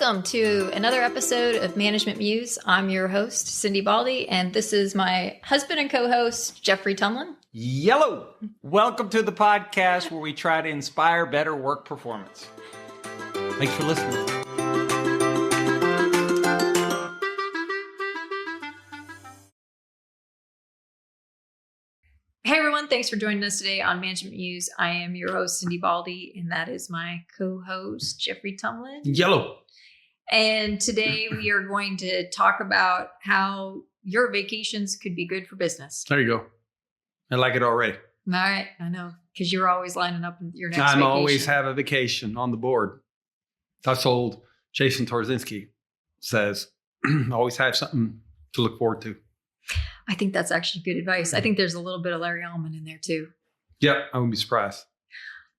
Welcome to another episode of Management Muse. I'm your host, Cindi Baldi, and this is my husband and co-host, Jeffrey Tumlin. Yellow! Welcome to the podcast where we try to inspire better work performance. Thanks for listening. Hey everyone, thanks for joining us today on Management Muse. I am your host, Cindi Baldi, and that is my co-host, Jeffrey Tumlin. Yellow! And today we are going to talk about how your vacations could be good for business. There you go. I like it already. All right, I know, because you're always lining up your next vacation. Always have a vacation on the board. That's old Jason Torzinski says, always have something to look forward to. I think that's actually good advice. I think there's a little bit of Larry Allman in there too. Yep, I wouldn't be surprised.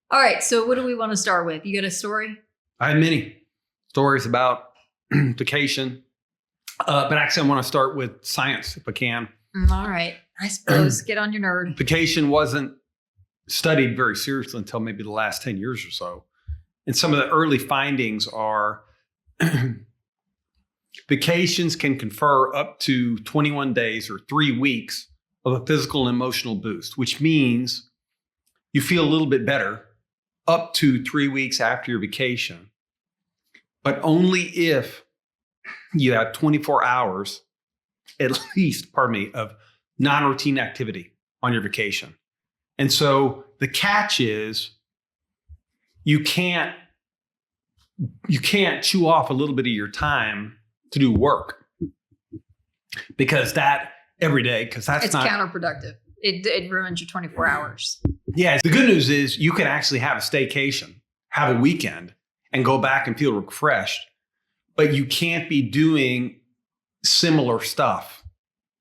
All right, so what do we want to start with? You got a story? I had many stories about vacation, but actually I want to start with science if I can. All right, I suppose get on your nerd. Vacation wasn't studied very seriously until maybe the last 10 years or so. And some of the early findings are vacations can confer up to 21 days or 3 weeks of a physical and emotional boost, which means you feel a little bit better up to 3 weeks after your vacation, but only if you have 24 hours at least, of non-routine activity on your vacation. And so the catch is you can't chew off a little bit of your time to do work because that every day, because that's it's counterproductive. It ruins your 24 hours. Yeah. The good news is you can actually have a staycation, have a weekend and go back and feel refreshed, but you can't be doing similar stuff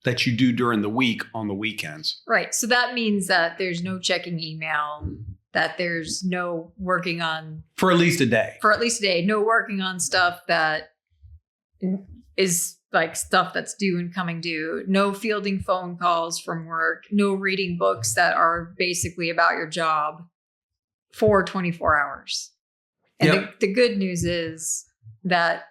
that you do during the week on the weekends. Right. So that means that there's no checking email, that there's no working on... For at least a day. No working on stuff that is like stuff that's due and coming due. No fielding phone calls from work. No reading books that are basically about your job for 24 hours. And yep. the good news is that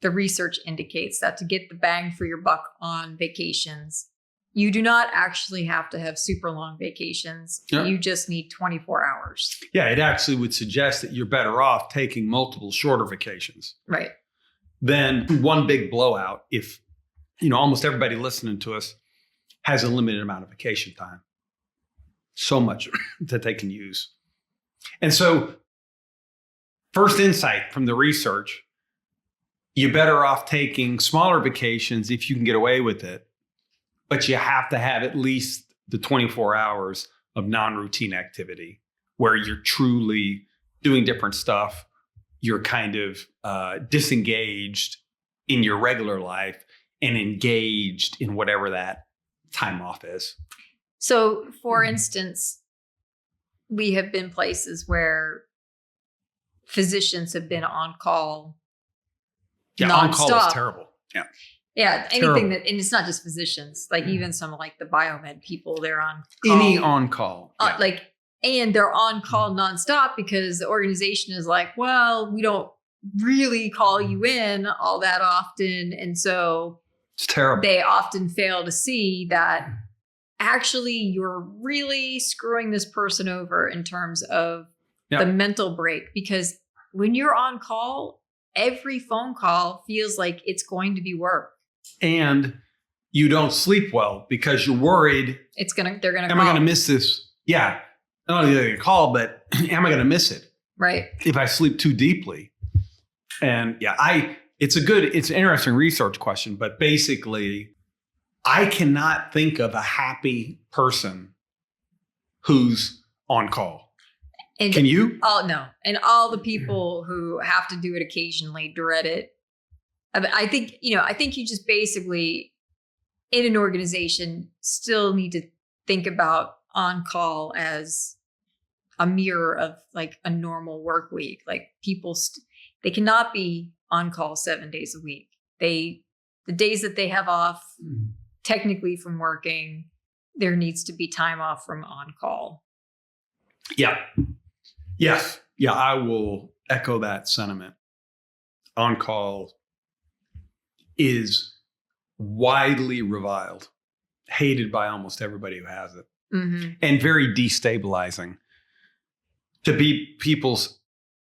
the research indicates that to get the bang for your buck on vacations, you do not actually have to have super long vacations. Yep. You just need 24 hours. Yeah, it actually would suggest that you're better off taking multiple shorter vacations. Right. Than one big blowout if, almost everybody listening to us has a limited amount of vacation time. So much that they can use. And so, first insight from the research, you're better off taking smaller vacations if you can get away with it, but you have to have at least the 24 hours of non-routine activity where you're truly doing different stuff. You're kind of disengaged in your regular life and engaged in whatever that time off is. So, for instance, we have been places where physicians have been on call. Yeah, nonstop. On call is terrible. Yeah. Yeah, anything that, and it's not just physicians, like even some like the biomed people, they're on call. Any on call. Yeah. And they're on call nonstop because the organization is like, well, we don't really call you in all that often. And so it's terrible. They often fail to see that actually you're really screwing this person over in terms of the mental break. Because when you're on call, every phone call feels like it's going to be work. And you don't sleep well because you're worried. They're going to Am I going to miss this? Yeah. Not only are they going to call, but am I going to miss it? Right. If I sleep too deeply. And it's an interesting research question, but basically I cannot think of a happy person who's on call. And can you? Oh, no. And all the people who have to do it occasionally dread it. I think you just basically in an organization still need to think about on call as a mirror of like a normal work week. Like people, they cannot be on call 7 days a week. The days that they have off technically from working, there needs to be time off from on call. Yeah. Yes. Yeah. I will echo that sentiment. on call is widely reviled, hated by almost everybody who has it, and very destabilizing to be people's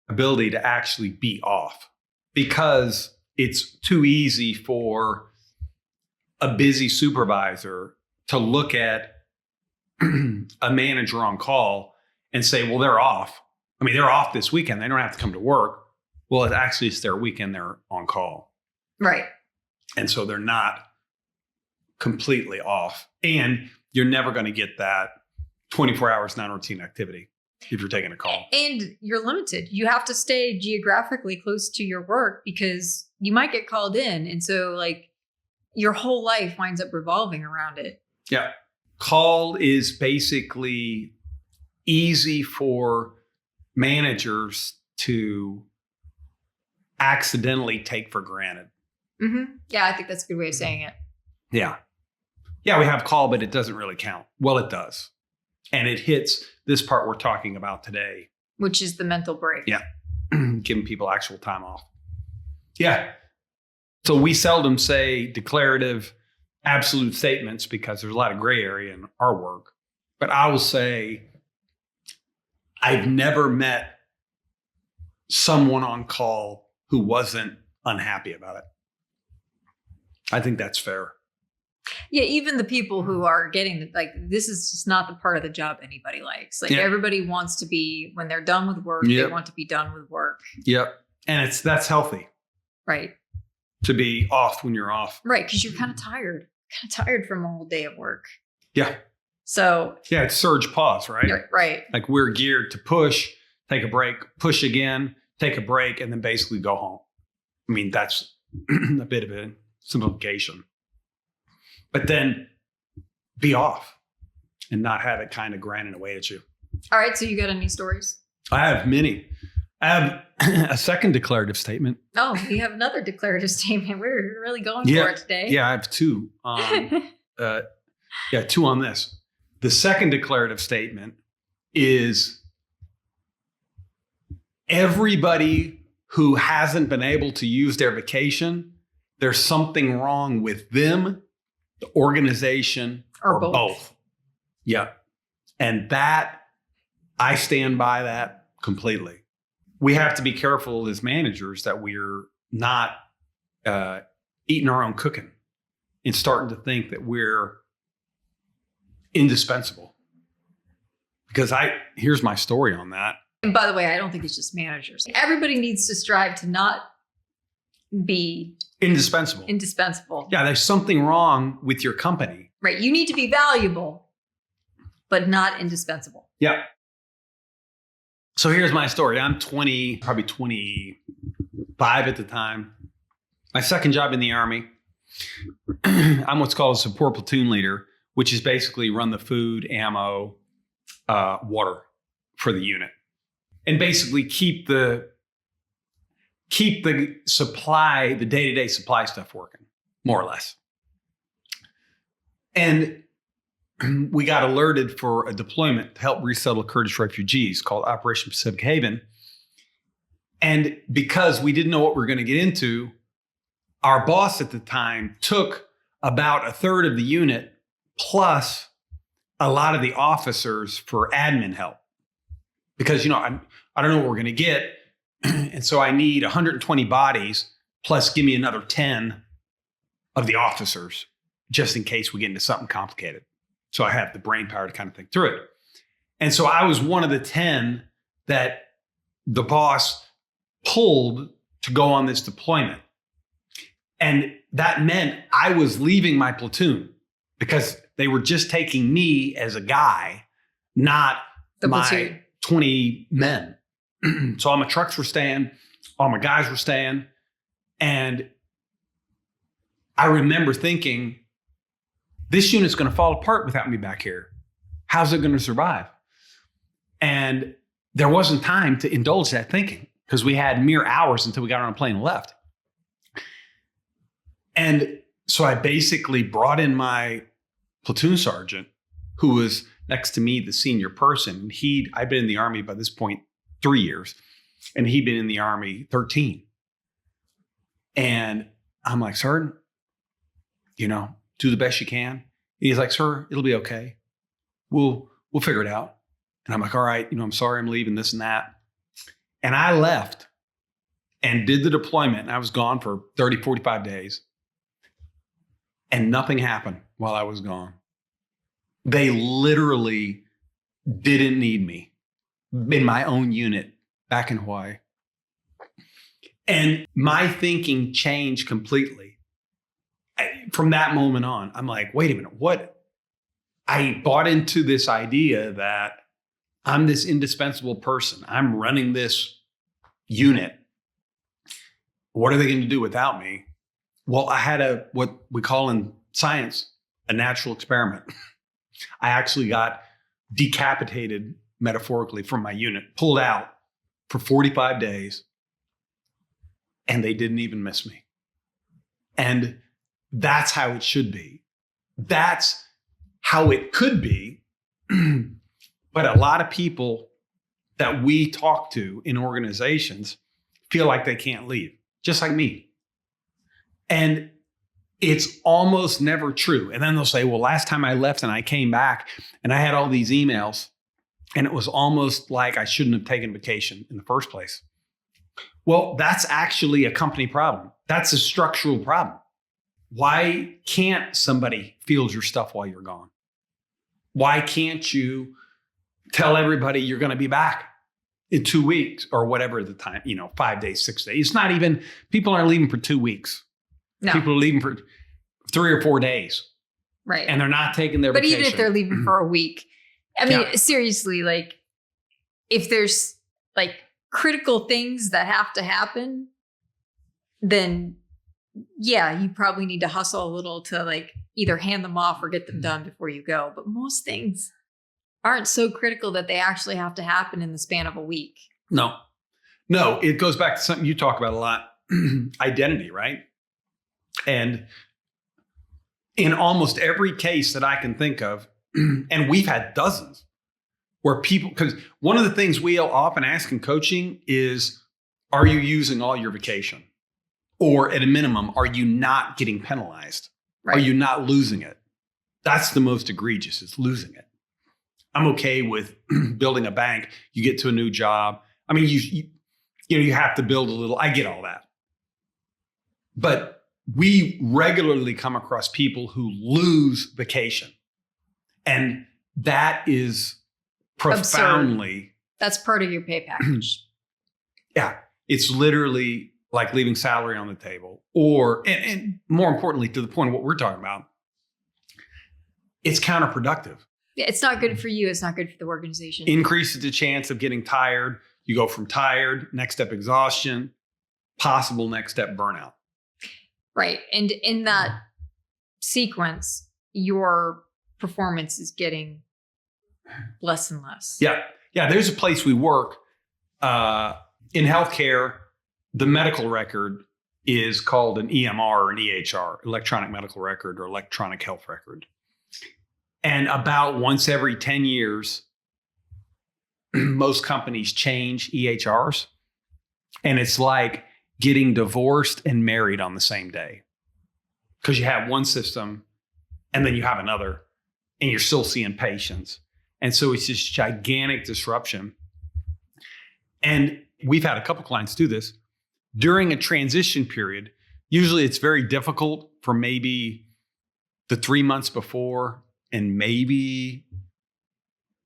ability to actually be off, because it's too easy for a busy supervisor to look at a manager on call and say, well, they're off. I mean, they're off this weekend. They don't have to come to work. Well, it's their weekend. They're on call. Right. And so they're not completely off. And you're never going to get that 24 hours non-routine activity if you're taking a call. And you're limited. You have to stay geographically close to your work because you might get called in. And so like your whole life winds up revolving around it. Yeah. Call is basically easy for managers to accidentally take for granted. Yeah, I think that's a good way of saying it. Yeah. Yeah, we have call, but it doesn't really count. Well, it does. And it hits this part we're talking about today. Which is the mental break. Yeah. Giving people actual time off. Yeah. So we seldom say declarative, absolute statements because there's a lot of gray area in our work. But I will say I've never met someone on call who wasn't unhappy about it. I think that's fair. Yeah, even the people who are getting this is just not the part of the job anybody likes. Like everybody wants to be, when they're done with work, they want to be done with work. Yep. And that's healthy. Right. To be off when you're off. Right. Because you're kind of tired from a whole day of work. Yeah. So. Yeah, it's surge pause, right? Right. Like we're geared to push, take a break, push again, take a break, and then basically go home. I mean, that's a bit of a simplification. But then be off and not have it kind of grinding away at you. All right. So you got any stories? I have many. I have a second declarative statement. Oh, you have another declarative statement. We're really going for it today. Yeah, I have two. Two on this. The second declarative statement is everybody who hasn't been able to use their vacation, there's something wrong with them, the organization, or both. Yeah. And that, I stand by that completely. We have to be careful as managers that we're not eating our own cooking and starting to think that we're indispensable. Because here's my story on that. And by the way, I don't think it's just managers. Everybody needs to strive to not be indispensable. Yeah, there's something wrong with your company. Right. You need to be valuable, but not indispensable. Yeah. So here's my story. I'm 20, probably 25 at the time. My second job in the Army. I'm what's called a support platoon leader, which is basically run the food, ammo, water for the unit. And basically keep the supply, the day-to-day supply stuff working, more or less. And we got alerted for a deployment to help resettle Kurdish refugees called Operation Pacific Haven. And because we didn't know what we were going to get into, our boss at the time took about a third of the unit plus a lot of the officers for admin help. Because, I don't know what we're going to get. And so I need 120 bodies plus give me another 10 of the officers just in case we get into something complicated. So I have the brain power to kind of think through it. And so I was one of the 10 that the boss pulled to go on this deployment. And that meant I was leaving my platoon because they were just taking me as a guy, not my 20 men. So all my trucks were staying, all my guys were staying. And I remember thinking, this unit's going to fall apart without me back here. How's it going to survive? And there wasn't time to indulge that thinking because we had mere hours until we got on a plane and left. And so I basically brought in my platoon sergeant, who was next to me, the senior person. I'd been in the Army by this point 3 years, and he'd been in the Army 13. And I'm like, sir, do the best you can. He's like, sir, it'll be okay. We'll figure it out. And I'm like, all right, I'm sorry, I'm leaving, this and that. And I left and did the deployment. And I was gone for 30, 45 days. And nothing happened while I was gone. They literally didn't need me in my own unit back in Hawaii. And my thinking changed completely. From that moment on, I'm like, wait a minute, what? I bought into this idea that I'm this indispensable person. I'm running this unit. What are they going to do without me? Well, I had what we call in science, a natural experiment. I actually got decapitated, metaphorically, from my unit, pulled out for 45 days, and they didn't even miss me. And that's how it should be. That's how it could be. But a lot of people that we talk to in organizations feel like they can't leave, just like me. And it's almost never true. And then they'll say, well, last time I left and I came back and I had all these emails and it was almost like I shouldn't have taken vacation in the first place. Well, that's actually a company problem. That's a structural problem. Why can't somebody field your stuff while you're gone? Why can't you tell everybody you're going to be back in 2 weeks or whatever the time, 5 days, 6 days? It's not even, people aren't leaving for 2 weeks. No. People are leaving for 3 or 4 days. Right. And they're not taking their vacation. But even if they're leaving for a week, I mean, seriously, like if there's like critical things that have to happen, then yeah, you probably need to hustle a little to like either hand them off or get them done before you go. But most things aren't so critical that they actually have to happen in the span of a week. No, it goes back to something you talk about a lot, identity, right? And in almost every case that I can think of, and we've had dozens where people, because one of the things we often ask in coaching is, are you using all your vacation? Or at a minimum, are you not getting penalized? Right. Are you not losing it? That's the most egregious, is losing it. I'm okay with building a bank. You get to a new job. I mean, you have to build a little, I get all that. But we regularly come across people who lose vacation. And that is profoundly. Absurd. That's part of your pay package. Yeah. It's literally like leaving salary on the table, or, and more importantly, to the point of what we're talking about, it's counterproductive. Yeah, it's not good for you. It's not good for the organization. Increases the chance of getting tired. You go from tired, next step exhaustion, possible next step burnout. Right. And in that sequence, your performance is getting less and less. Yeah. Yeah. There's a place we work in healthcare. The medical record is called an EMR or an EHR, electronic medical record or electronic health record. And about once every 10 years, most companies change EHRs. And it's like getting divorced and married on the same day. Because you have one system and then you have another and you're still seeing patients. And so it's this gigantic disruption. And we've had a couple clients do this. During a transition period, usually it's very difficult for maybe the 3 months before and maybe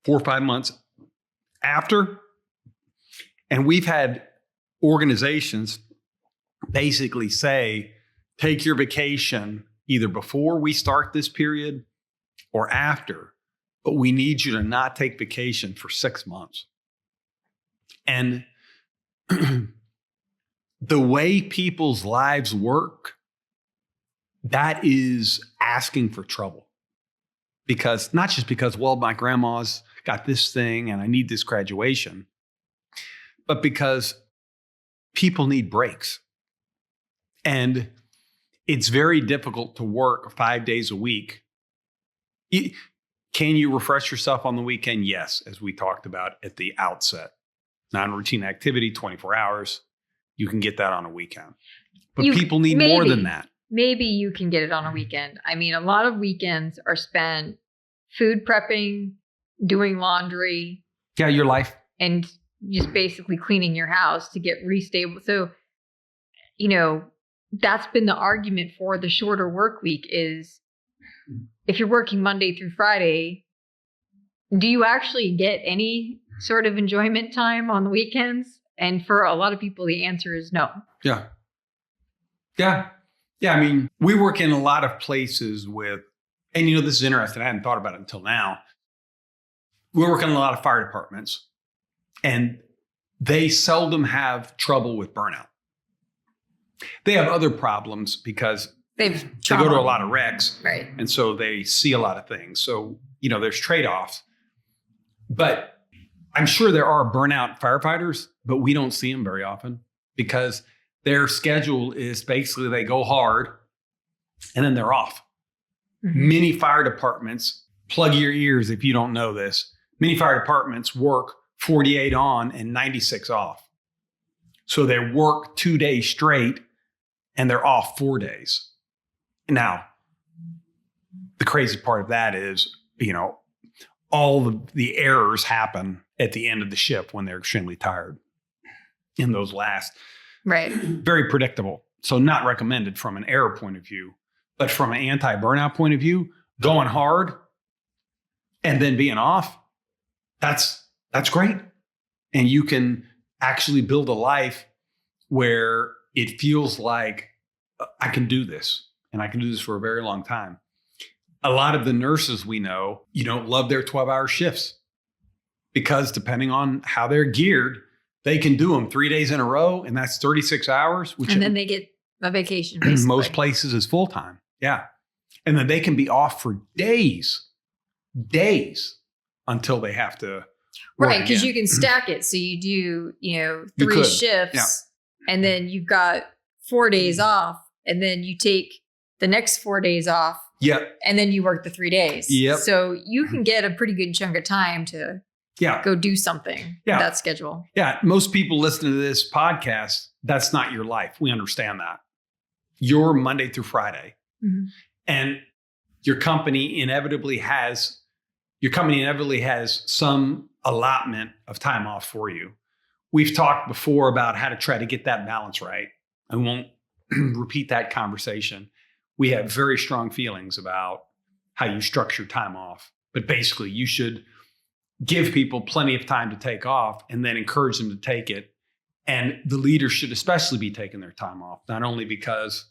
4 or 5 months after. And we've had organizations basically say, take your vacation either before we start this period or after, but we need you to not take vacation for 6 months. And the way people's lives work, that is asking for trouble. Because not just because, well, my grandma's got this thing and I need this graduation, but because people need breaks. And it's very difficult to work 5 days a week. Can you refresh yourself on the weekend? Yes, as we talked about at the outset. Non-routine activity, 24 hours. You can get that on a weekend. But people need more than that. Maybe you can get it on a weekend. I mean, a lot of weekends are spent food prepping, doing laundry. Yeah, your life. And just basically cleaning your house to get restable. So, that's been the argument for the shorter work week is if you're working Monday through Friday, do you actually get any sort of enjoyment time on the weekends? And for a lot of people, the answer is no. Yeah. Yeah. Yeah. I mean, we work in a lot of places with, and this is interesting. I hadn't thought about it until now. We work in a lot of fire departments and they seldom have trouble with burnout. They have other problems because they go to a lot of wrecks. Right. And so they see a lot of things. So, there's trade-offs. But I'm sure there are burnout firefighters, but we don't see them very often because their schedule is basically they go hard and then they're off. Mm-hmm. Many fire departments, plug your ears if you don't know this, many fire departments work 48 on and 96 off. So they work 2 days straight and they're off 4 days. Now, the crazy part of that is, all the errors happen at the end of the shift when they're extremely tired in those last. Right. Very predictable. So not recommended from an error point of view, but from an anti-burnout point of view, going hard and then being off, that's great. And you can actually build a life where it feels like I can do this and I can do this for a very long time. A lot of the nurses we know, love their 12-hour shifts because depending on how they're geared, they can do them 3 days in a row and that's 36 hours. And then they get a vacation. Basically. Most places is full time. Yeah. And then they can be off for days until they have to. Right. Because you can stack it. So you do, 3 shifts and then you've got 4 days off and then you take the next 4 days off. Yep. And then you work the 3 days. Yep. So you can get a pretty good chunk of time to go do something with that schedule. Yeah. Most people listening to this podcast, that's not your life. We understand that. You're Monday through Friday. Mm-hmm. And your company inevitably has some allotment of time off for you. We've talked before about how to try to get that balance right. I won't repeat that conversation. We have very strong feelings about how you structure time off. But basically, you should give people plenty of time to take off and then encourage them to take it. And the leaders should especially be taking their time off, not only because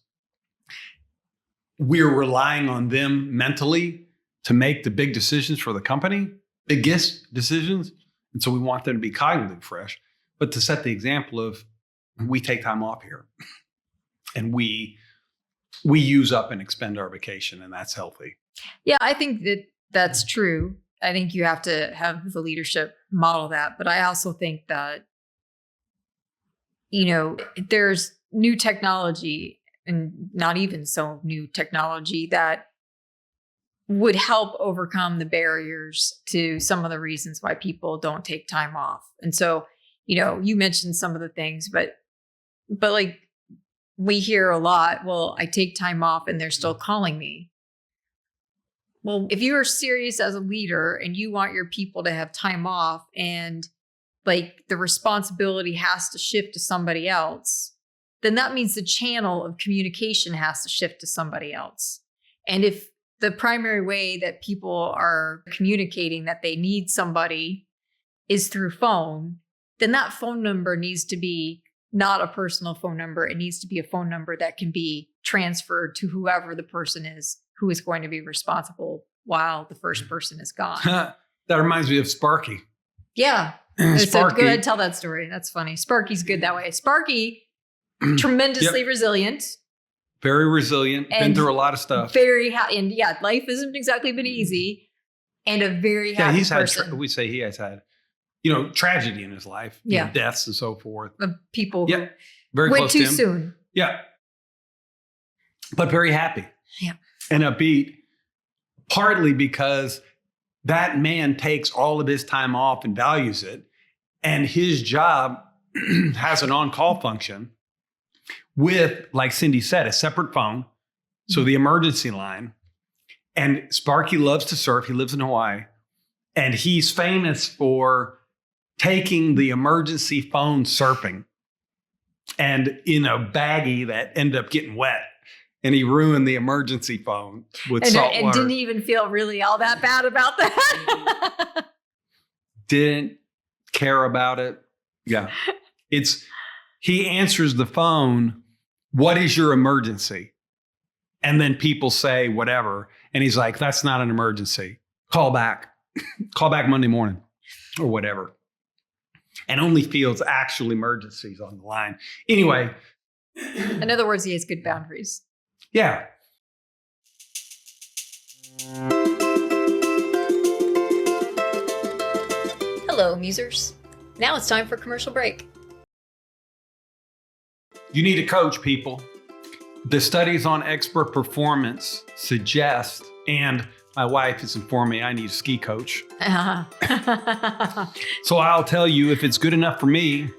we're relying on them mentally to make the big decisions for the company, biggest decisions. And so we want them to be cognitively fresh, but to set the example of we take time off here and we use up and expend our vacation, and that's healthy. Yeah, I think that's true. I think you have to have the leadership model that. But I also think that, there's new technology and not even so new technology that would help overcome the barriers to some of the reasons why people don't take time off. And so, you mentioned some of the things, but like we hear a lot, well, I take time off and they're still calling me. Well, if you are serious as a leader and you want your people to have time off and like the responsibility has to shift to somebody else, then that means the channel of communication has to shift to somebody else. And if the primary way that people are communicating that they need somebody is through phone, then that phone number needs to be not a personal phone number. It needs to be a phone number that can be transferred to whoever the person is who is going to be responsible while the first person is gone. That reminds me of Sparky. Yeah. Sparky. Go ahead, tell that story. That's funny. Sparky's good that way. Sparky, tremendously resilient. Very resilient. Been through a lot of stuff. Very happy. And life hasn't exactly been easy. And a very happy person. We say he has had, tragedy in his life. Deaths and so forth. Of people who very went close too to him. soon. Yeah. But very happy. Yeah. And upbeat. Partly because that man takes all of his time off and values it. And his job has an on-call function with, like Cindi said, a separate phone. So the emergency line. And Sparky loves to surf. He lives in Hawaii. And he's famous for taking the emergency phone surfing and in a baggie that ended up getting wet. And he ruined the emergency phone with salt water. And didn't even feel really all that bad about that. Didn't care about it. Yeah. He answers the phone, "What is your emergency?" And then people say whatever. And he's like, "That's not an emergency. Call back. Call back Monday morning," or whatever. And only fields actual emergencies on the line. Anyway. In other words, he has good boundaries. Yeah. Hello, musers. Now it's time for commercial break. You need a coach, people. The studies on expert performance suggest, and my wife has informed me I need a ski coach. So I'll tell you, if it's good enough for me,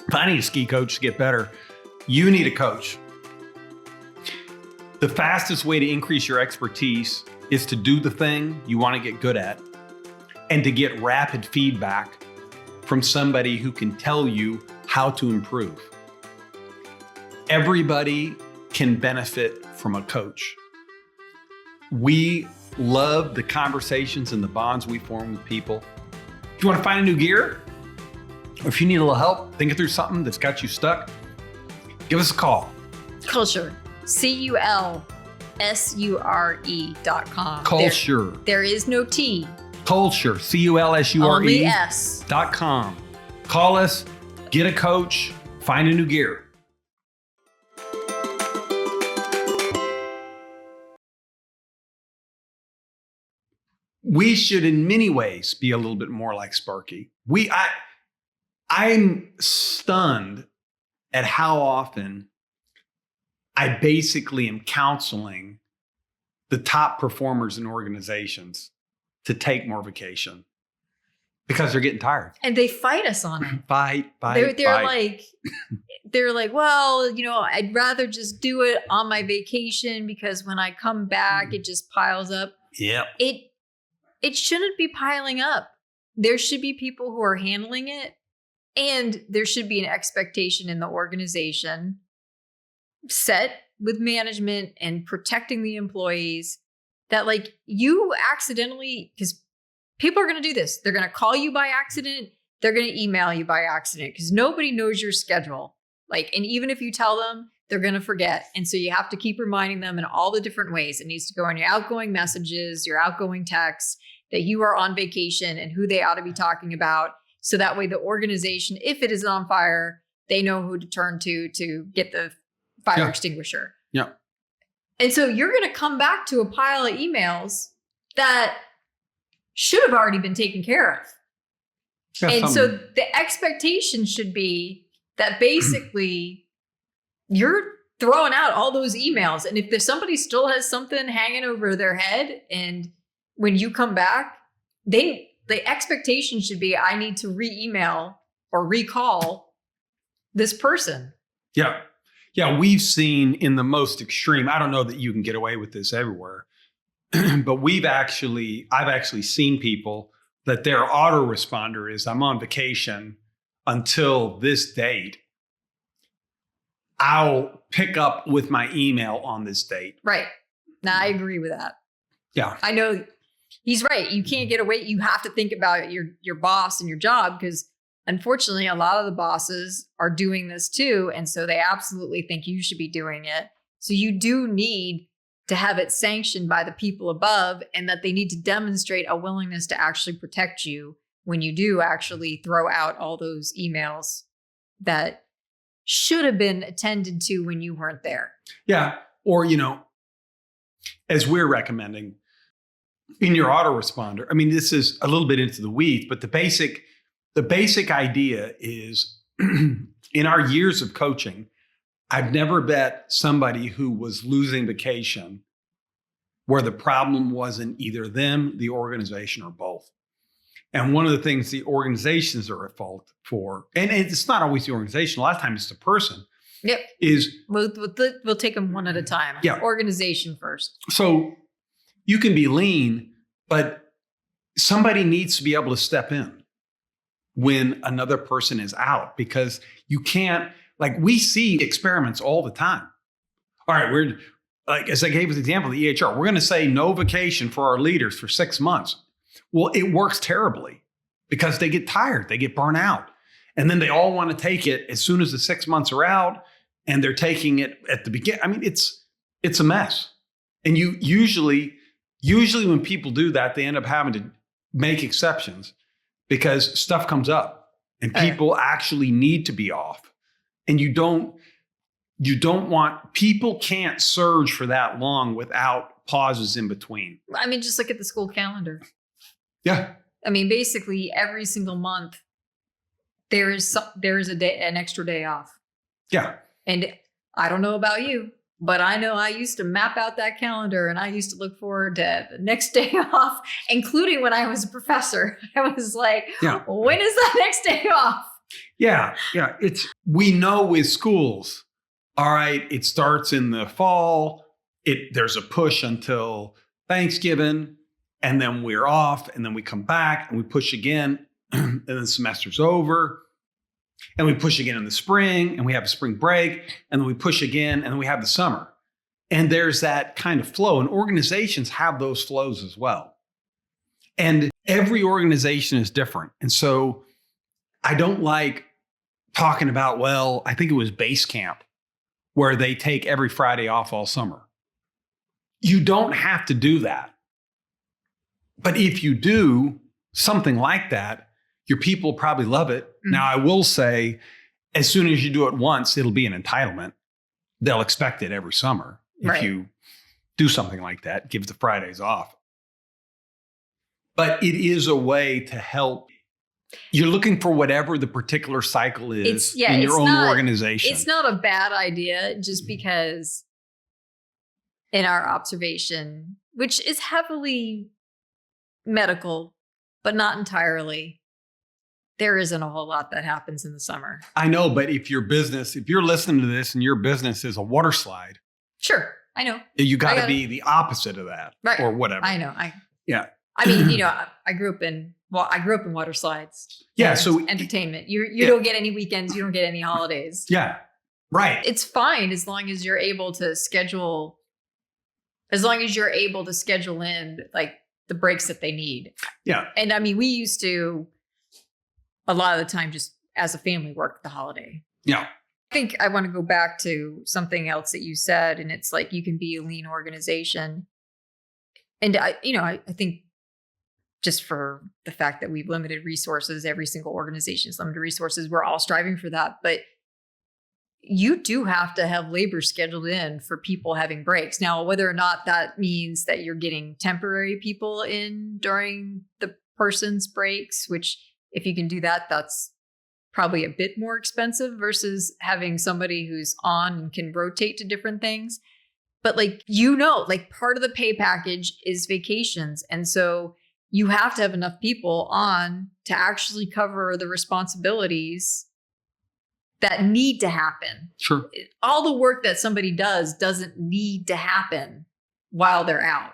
if I need a ski coach to get better, you need a coach. The fastest way to increase your expertise is to do the thing you want to get good at and to get rapid feedback from somebody who can tell you how to improve. Everybody can benefit from a coach. We love the conversations and the bonds we form with people. If you want to find a new gear, or if you need a little help thinking through something that's got you stuck, give us a call. Culture. CULSURE.com. Culture. There is no T. Culture. CULSURE. Only S. .com. Call us, get a coach, find a new gear. We should, in many ways, be a little bit more like Sparky. I'm stunned at how often I basically am counseling the top performers in organizations to take more vacation because they're getting tired. And they fight us on it. They're like, well, I'd rather just do it on my vacation because when I come back, it just piles up. Yep. It shouldn't be piling up. There should be people who are handling it, and there should be an expectation in the organization set with management and protecting the employees that you accidentally, because people are going to do this. They're going to call you by accident. They're going to email you by accident because nobody knows your schedule. And even if you tell them, they're going to forget. And so you have to keep reminding them in all the different ways. It needs to go in your outgoing messages, your outgoing texts, that you are on vacation and who they ought to be talking about. So that way the organization, if it is on fire, they know who to turn to get the fire extinguisher. Yeah. And so you're going to come back to a pile of emails that should have already been taken care of. And so the expectation should be that basically you're throwing out all those emails. And if somebody still has something hanging over their head, and when you come back, the expectation should be, I need to re-email or recall this person. Yeah. Yeah. We've seen in the most extreme, I don't know that you can get away with this everywhere, but I've actually seen people that their autoresponder is, I'm on vacation until this date. I'll pick up with my email on this date. Right. Now I agree with that. Yeah. I know he's right. You can't get away. You have to think about your boss and your job, because unfortunately, a lot of the bosses are doing this too. And so they absolutely think you should be doing it. So you do need to have it sanctioned by the people above, and that they need to demonstrate a willingness to actually protect you when you do actually throw out all those emails that should have been attended to when you weren't there. Yeah. Or, as we're recommending in your autoresponder, I mean, this is a little bit into the weeds, but the basic idea is in our years of coaching, I've never met somebody who was losing vacation where the problem wasn't either them, the organization, or both. And one of the things the organizations are at fault for, and it's not always the organization, a lot of times it's the person, Yep. We'll take them one at a time. Yeah. Organization first. So you can be lean, but somebody needs to be able to step in when another person is out, because you can't, like, we see experiments all the time. All right, we're like, as I gave the example, the EHR, we're going to say no vacation for our leaders for 6 months. Well, it works terribly because they get tired, they get burnt out. And then they all want to take it as soon as the 6 months are out, and they're taking it at the beginning. I mean, it's a mess. And you usually when people do that, they end up having to make exceptions because stuff comes up and people actually need to be off. And you don't want, people can't surge for that long without pauses in between. I mean, just look at the school calendar. Yeah. I mean, basically every single month there is an extra day off. Yeah. And I don't know about you, but I know I used to map out that calendar and I used to look forward to the next day off, including when I was a professor. I was like, when is that next day off? Yeah. Yeah. We know with schools, all right, it starts in the fall. There's a push until Thanksgiving, and then we're off, and then we come back and we push again, and then the semester's over. And we push again in the spring, and we have a spring break, and then we push again, and then we have the summer. And there's that kind of flow, and organizations have those flows as well. And every organization is different. And so I don't like talking about, well, I think it was base camp where they take every Friday off all summer. You don't have to do that. But if you do something like that, your people probably love it. Mm-hmm. Now, I will say, as soon as you do it once, it'll be an entitlement. They'll expect it every summer. If you do something like that, give the Fridays off. But it is a way to help. You're looking for whatever the particular cycle is in your own organization. It's not a bad idea, just because in our observation, which is heavily medical, but not entirely, there isn't a whole lot that happens in the summer. I know, but if you're listening to this and your business is a water slide. Sure, I know. You got to be the opposite of that, or whatever. I know. Yeah. I mean, I grew up in water slides. Yeah. So entertainment. You don't get any weekends. You don't get any holidays. Yeah. Right. It's fine as long as you're able to schedule. As long as you're able to schedule in like the breaks that they need. Yeah. And I mean, we used to, a lot of the time, just as a family, work the holiday. Yeah. I think I want to go back to something else that you said, and it's like, you can be a lean organization. And I think just for the fact that we've limited resources, every single organization has limited resources. We're all striving for that, but you do have to have labor scheduled in for people having breaks. Now, whether or not that means that you're getting temporary people in during the person's breaks, which if you can do that, that's probably a bit more expensive versus having somebody who's on and can rotate to different things. But like part of the pay package is vacations. And so you have to have enough people on to actually cover the responsibilities that need to happen. Sure. All the work that somebody doesn't need to happen while they're out.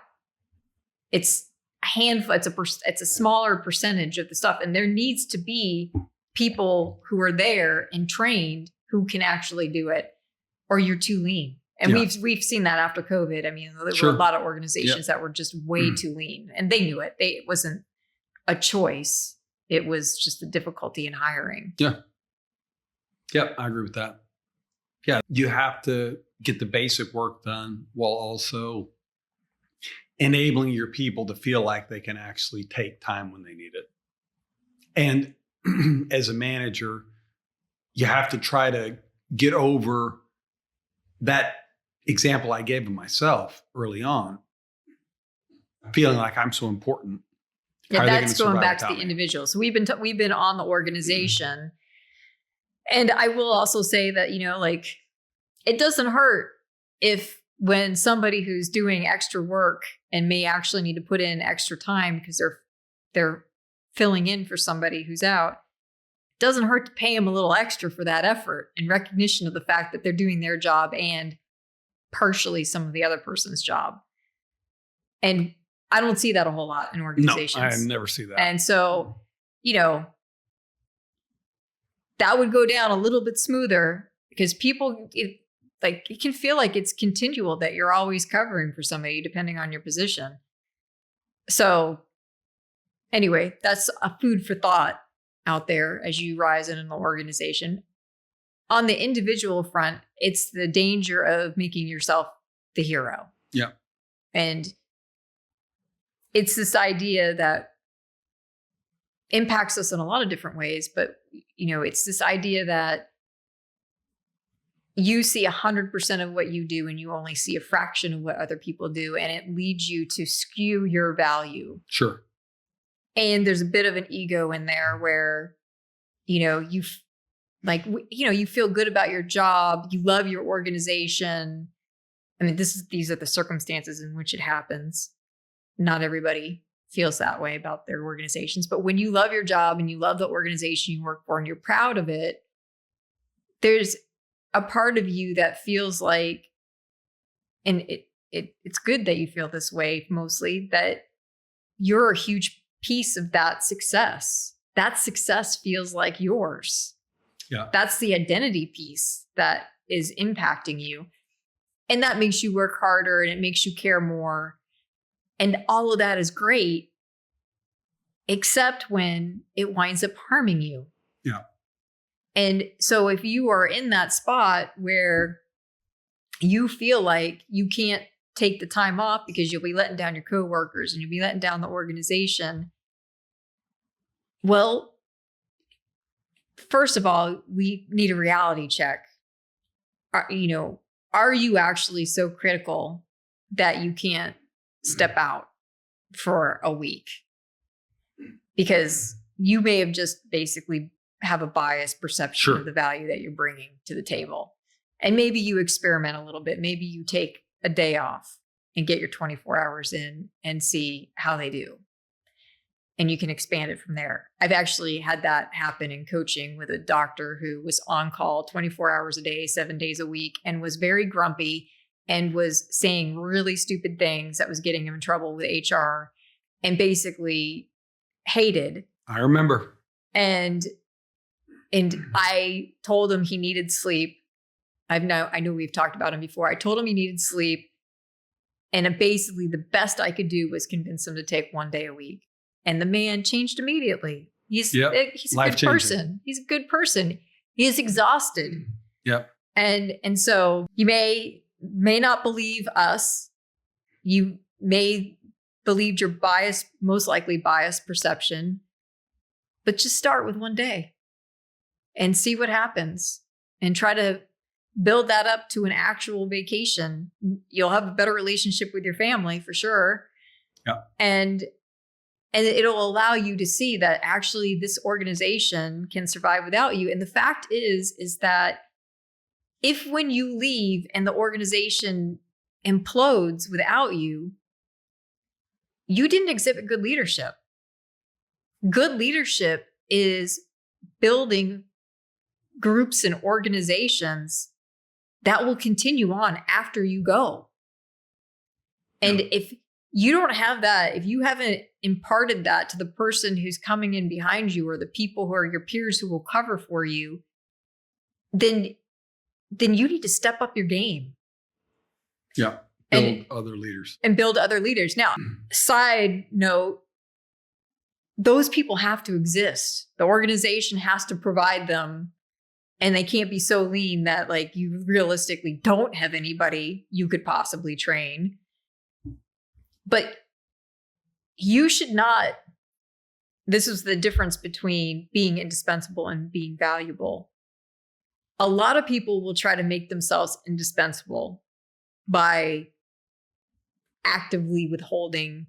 It's a handful, it's a smaller percentage of the stuff. And there needs to be people who are there and trained who can actually do it, or you're too lean. And we've seen that after COVID. I mean, there were a lot of organizations that were just way too lean, and they knew it. It wasn't a choice. It was just the difficulty in hiring. Yeah. Yep, I agree with that. Yeah, you have to get the basic work done while also enabling your people to feel like they can actually take time when they need it. And as a manager, you have to try to get over that example I gave of myself early on, feeling like I'm so important. Yeah, that's going back to the individual. So we've been on the organization. And I will also say that, it doesn't hurt if when somebody who's doing extra work and may actually need to put in extra time because they're filling in for somebody who's out, doesn't hurt to pay them a little extra for that effort in recognition of the fact that they're doing their job and partially some of the other person's job. And I don't see that a whole lot in organizations. No, I never see that. And so, that would go down a little bit smoother because people, it can feel like it's continual that you're always covering for somebody depending on your position. So anyway, that's a food for thought out there as you rise in an organization. On the individual front, it's the danger of making yourself the hero. Yeah. And it's this idea that impacts us in a lot of different ways, but it's this idea that you see 100% of what you do and you only see a fraction of what other people do, and it leads you to skew your value. Sure. And there's a bit of an ego in there where, you feel good about your job, you love your organization. I mean, these are the circumstances in which it happens. Not everybody feels that way about their organizations, but when you love your job and you love the organization you work for and you're proud of it, there's a part of you that feels like, and it's good that you feel this way mostly, that you're a huge piece of that success. That success feels like yours. Yeah. That's the identity piece that is impacting you. And that makes you work harder and it makes you care more. And all of that is great, except when it winds up harming you. Yeah. And so if you are in that spot where you feel like you can't take the time off because you'll be letting down your coworkers and you'll be letting down the organization, well, first of all, we need a reality check. Are you actually so critical that you can't step out for a week? Because you may have just basically have a biased perception of the value that you're bringing to the table. And maybe you experiment a little bit. Maybe you take a day off and get your 24 hours in and see how they do. And you can expand it from there. I've actually had that happen in coaching with a doctor who was on call 24 hours a day, 7 days a week, and was very grumpy and was saying really stupid things that was getting him in trouble with HR and basically hated. I remember. And I told him he needed sleep. I know we've talked about him before. I told him he needed sleep. And basically the best I could do was convince him to take 1 day a week. And the man changed immediately. He's a good person. He's a good person. He is exhausted. Yep. And so you may not believe us. You may believe your most likely biased perception, but just start with 1 day and see what happens and try to build that up to an actual vacation. You'll have a better relationship with your family for sure. Yeah. And it'll allow you to see that actually this organization can survive without you. And the fact is that if when you leave and the organization implodes without you, you didn't exhibit good leadership. Good leadership is building groups and organizations that will continue on after you go. And if you don't have that, if you haven't imparted that to the person who's coming in behind you or the people who are your peers who will cover for you, then you need to step up your game. Yeah. Build other leaders. And build other leaders. Now, side note, those people have to exist. The organization has to provide them. And they can't be so lean that like you realistically don't have anybody you could possibly train. But you should not, this is the difference between being indispensable and being valuable. A lot of people will try to make themselves indispensable by actively withholding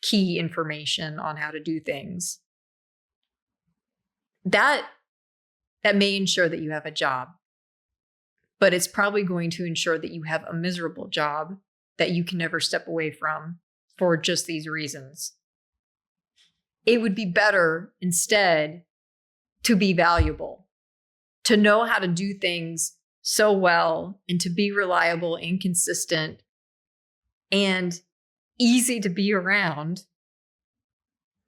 key information on how to do things. That may ensure that you have a job, but it's probably going to ensure that you have a miserable job that you can never step away from for just these reasons. It would be better instead to be valuable, to know how to do things so well, and to be reliable and consistent and easy to be around,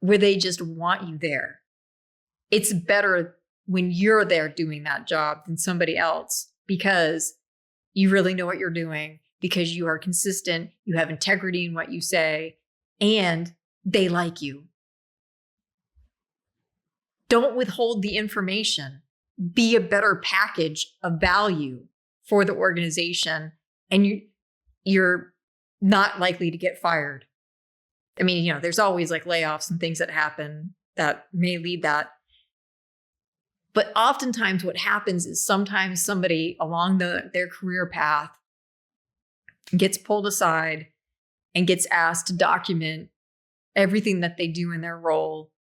where they just want you there. It's better when you're there doing that job than somebody else, because you really know what you're doing, because you are consistent, you have integrity in what you say, and they like you. Don't withhold the information. Be a better package of value for the organization, and you're not likely to get fired. I mean, there's always like layoffs and things that happen that may lead that. But oftentimes what happens is sometimes somebody along their career path gets pulled aside and gets asked to document everything that they do in their role,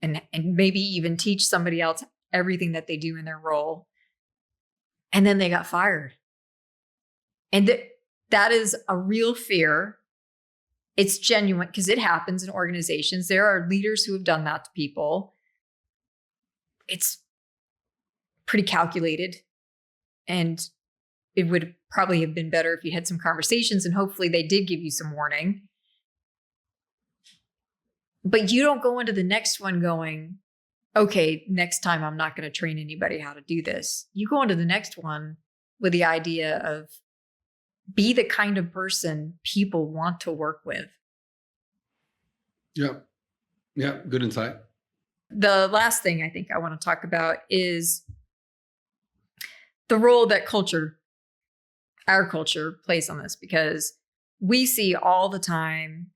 and maybe even teach somebody else everything that they do in their role. And then they got fired. And that is a real fear. It's genuine, because it happens in organizations. There are leaders who have done that to people. It's pretty calculated. And it would probably have been better if you had some conversations, and hopefully they did give you some warning. But you don't go into the next one going, okay, next time I'm not going to train anybody how to do this. You go into the next one with the idea of, be the kind of person people want to work with. Yeah. Yeah. Good insight. The last thing I think I want to talk about is the role that our culture plays on this, because we see all the time,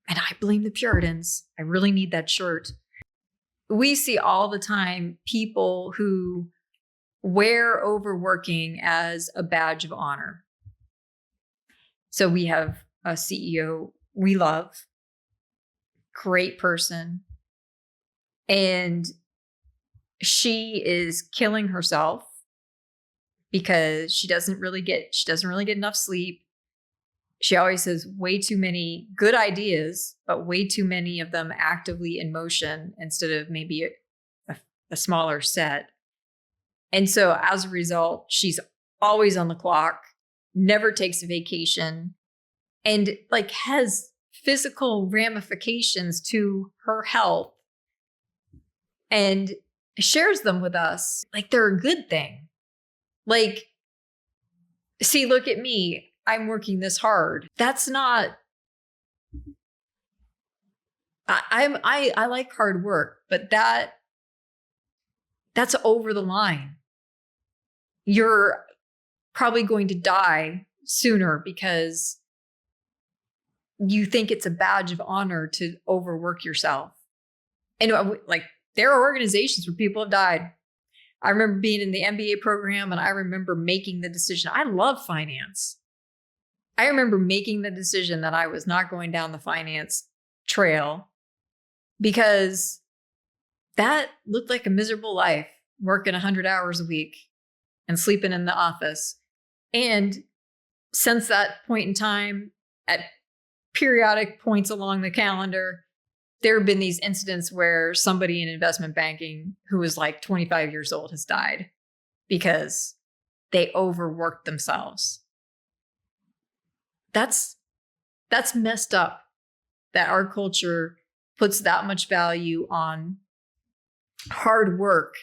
and I blame the Puritans. I really need that shirt. We see all the time people who wear overworking as a badge of honor. So we have a CEO we love, great person, and she is killing herself because she doesn't really get enough sleep. She always has way too many good ideas, but way too many of them actively in motion instead of maybe a smaller set. And so as a result, she's always on the clock, never takes a vacation, and like has physical ramifications to her health, and shares them with us like they're a good thing. Like, see, look at me. I'm working this hard. That's not, I like hard work, but that's over the line. You're probably going to die sooner because you think it's a badge of honor to overwork yourself. And like, there are organizations where people have died. I remember being in the MBA program, and I remember making the decision. I love finance. I remember making the decision that I was not going down the finance trail because that looked like a miserable life, working 100 hours a week and sleeping in the office. And since that point in time, at periodic points along the calendar, there have been these incidents where somebody in investment banking who was like 25 years old has died because they overworked themselves. That's messed up, that our culture puts that much value on hard work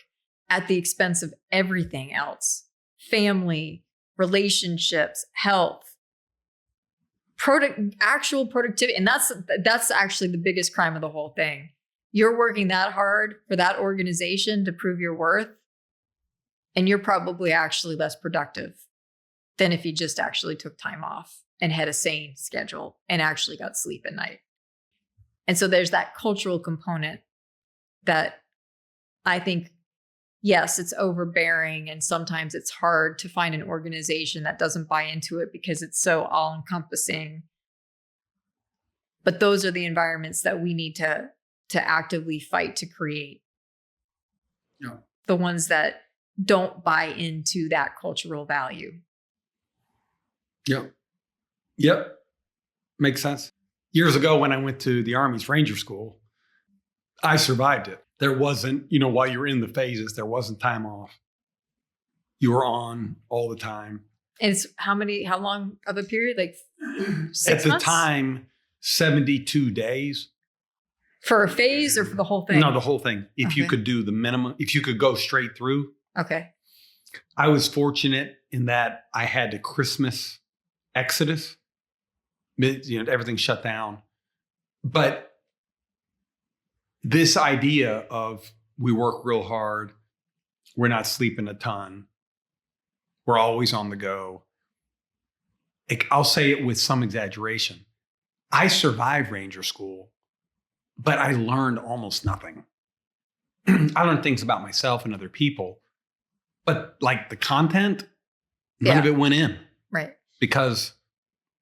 at the expense of everything else: family, relationships, health, actual productivity. And that's actually the biggest crime of the whole thing. You're working that hard for that organization to prove your worth, and you're probably actually less productive than if you just actually took time off and had a sane schedule and actually got sleep at night. And so there's that cultural component that I think, yes, it's overbearing, and sometimes it's hard to find an organization that doesn't buy into it because it's so all-encompassing. But those are the environments that we need to actively fight to create. Yeah. The ones that don't buy into that cultural value. Yep. Yep. Makes sense. Years ago, when I went to the Army's Ranger School, I survived it. There wasn't, while you were in the phases, there wasn't time off. You were on all the time. It's how long of a period? Like 6 At the months? time, 72 days. For a phase or for the whole thing? No, the whole thing. If you Okay. could do the minimum, if you could go straight through. Okay. I was fortunate in that I had the Christmas exodus. Everything shut down. But this idea of we work real hard, we're not sleeping a ton, we're always on the go. I'll say it with some exaggeration. I survived Ranger School, but I learned almost nothing. I learned things about myself and other people, but like the content, none of it went in. Right. Because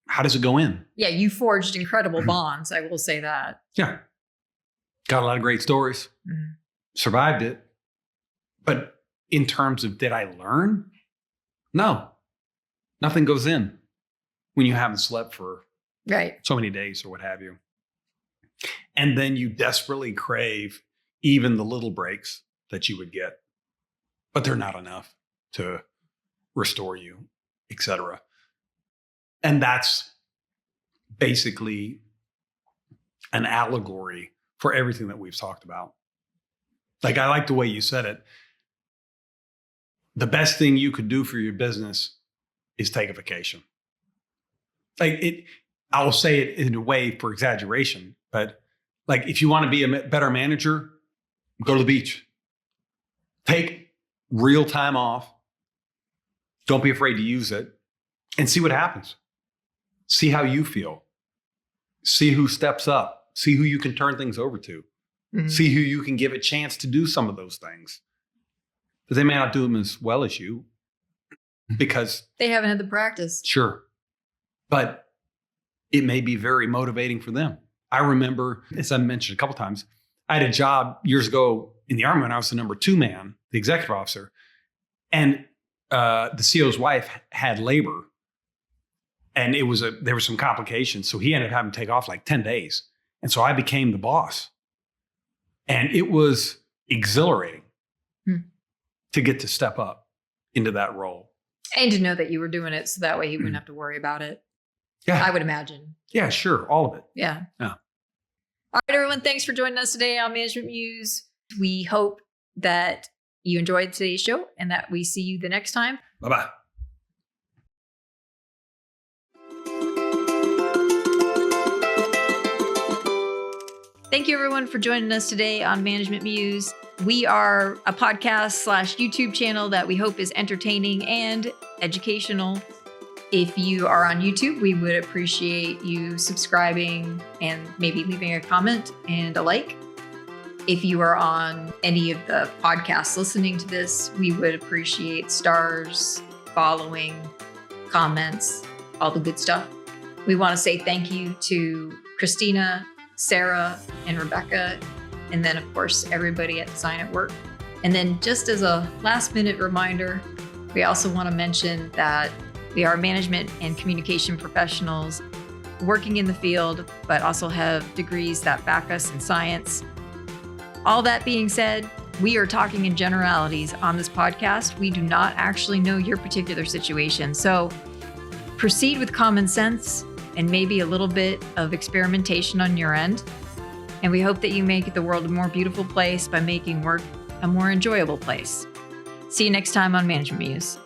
how does it go in? Yeah, you forged incredible bonds. I will say that. Yeah. Got a lot of great stories. Mhm. Survived it. But in terms of did I learn? No. Nothing goes in when you haven't slept for Right. so many days or what have you. And then you desperately crave even the little breaks that you would get, but they're not enough to restore you, etc. And that's basically an allegory for everything that we've talked about. Like, I like the way you said it. The best thing you could do for your business is take a vacation. I'll say it in a way for exaggeration, but like, if you want to be a better manager, go to the beach. Take real time off. Don't be afraid to use it and see what happens. See how you feel. See who steps up. See who you can turn things over to. Mhm. See who you can give a chance to do some of those things. But they may not do them as well as you because They haven't had the practice. sure, but it may be very motivating for them. I remember, as I mentioned a couple times, I had a job years ago in the Army when I was the number 2 man, the executive officer, and the CO's wife had labor, and there were some complications, so he ended up having to take off like 10 days, and so I became the boss, and it was exhilarating to get to step up into that role. And to know that you were doing it so that way he wouldn't have to worry about it. Yeah, I would imagine. yeah, sure, all of it. Yeah. Yeah. All right, everyone. Thanks for joining us today on Management Muse. We hope that you enjoyed today's show and that we see you the next time. Bye-bye. Thank you, everyone, for joining us today on Management Muse. We are a podcast / YouTube channel that we hope is entertaining and educational. If you are on YouTube, we would appreciate you subscribing and maybe leaving a comment and a like. If you are on any of the podcasts listening to this, we would appreciate stars, following, comments, all the good stuff. We want to say thank you to Christina, Sarah, and Rebecca, and then, of course, everybody at Design at Work. And then just as a last minute reminder, we also want to mention that we are management and communication professionals working in the field, but also have degrees that back us in science. All that being said, we are talking in generalities on this podcast. We do not actually know your particular situation. So proceed with common sense and maybe a little bit of experimentation on your end. And we hope that you make the world a more beautiful place by making work a more enjoyable place. See you next time on Management Muse.